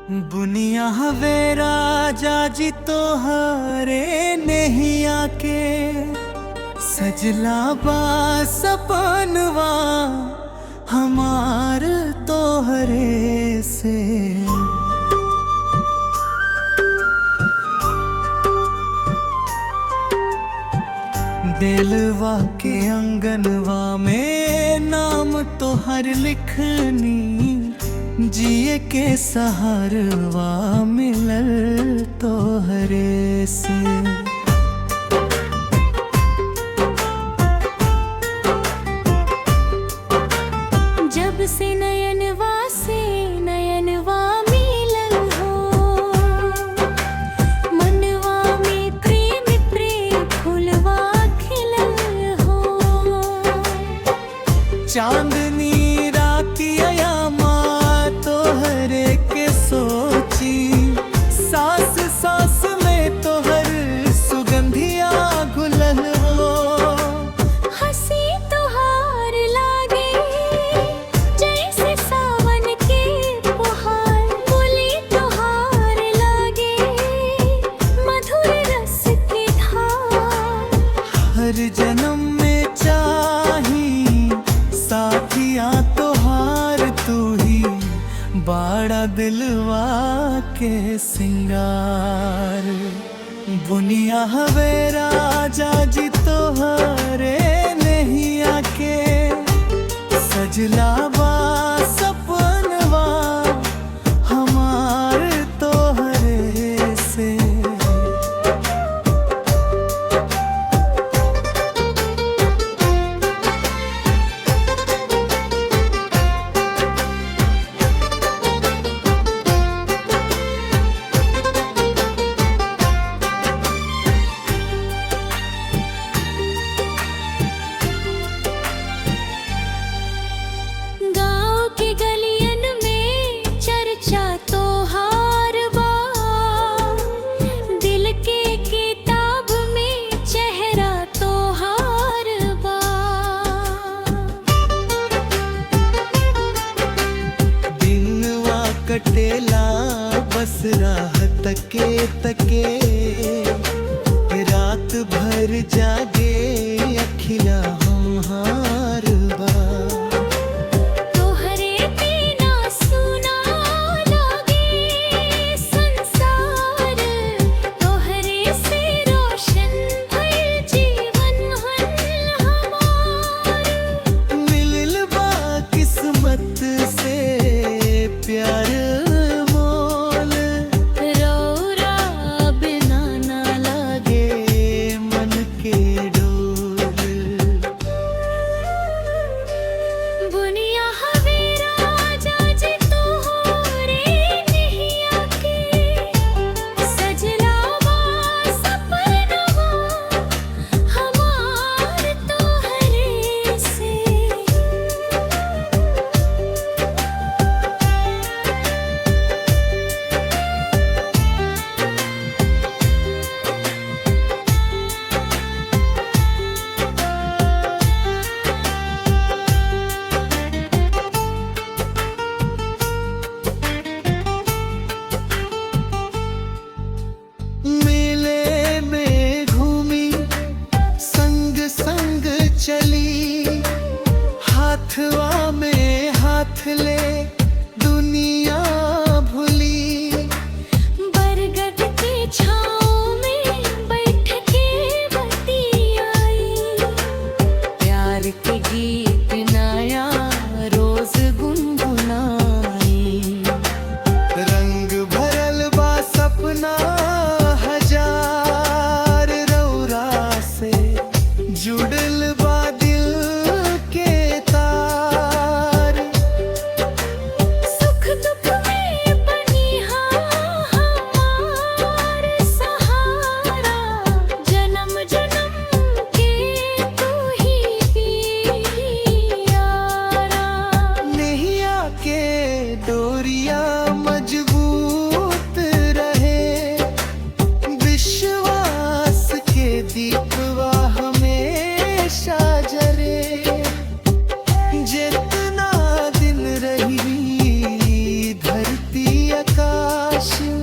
बुनिया हवे राजा जी तोहरे नहीं आके सजला बा सपनवा हमार तोहरे से। दिलवा के अंगनवा में नाम तोहर लिखनी, जिए के सहारवा मिलल तोहरे से। जब से नयनवा मिलल हो, मनवा में प्रेम फूलवा खिलल हो। चांदनी रातिया माँ तोहरे के सोची, सास सास में तोहर सुगंधिया घुलल हो। हंसी तोहार लागे जैसे सावन के बहार, बोली तोहार लागे मधुर रस की धार। हर जन्म में चाही साथिया तोहार, तू ही बाड़ा दिलवा के सिंगार। बुनिया हवे राजा जी तोहरे नहीं आके सजला बा सपनवा हमार तोहरे से। कटेला बस राह तके तके, रात भर जागे अखिला हमार बा। तोहरे बिना सुना लागे संसार, तोहरे से रोशन भइल जीवन हमार। मिलल बा किस्मत से प्यार मोल, रौरा बिना ना लागे मन के डोर। बुनिया हवे राजा जी तोहरे नहीं आके सजला बा सपनवा हमार तोहरे से। मेले में घूमी संग संग चली, हाथवा में हाथ ले दुनिया भूली। बरगद की छाँव में बैठ के बतियाई, प्यार के गीत नया रोज गुनगुनाई। रंग भरल बा सपना हजार, रौरा से जुड़ल बा दिल के तार। सुख दुख में बनिहा हमार सहारा, जन्म जन्म के तू ही प्यारा। नैया के डोरिया मजबूत रहे, विश्वास के दीपवा हमेशा जरे। जितना दिन रही धरती आकाश, यीशु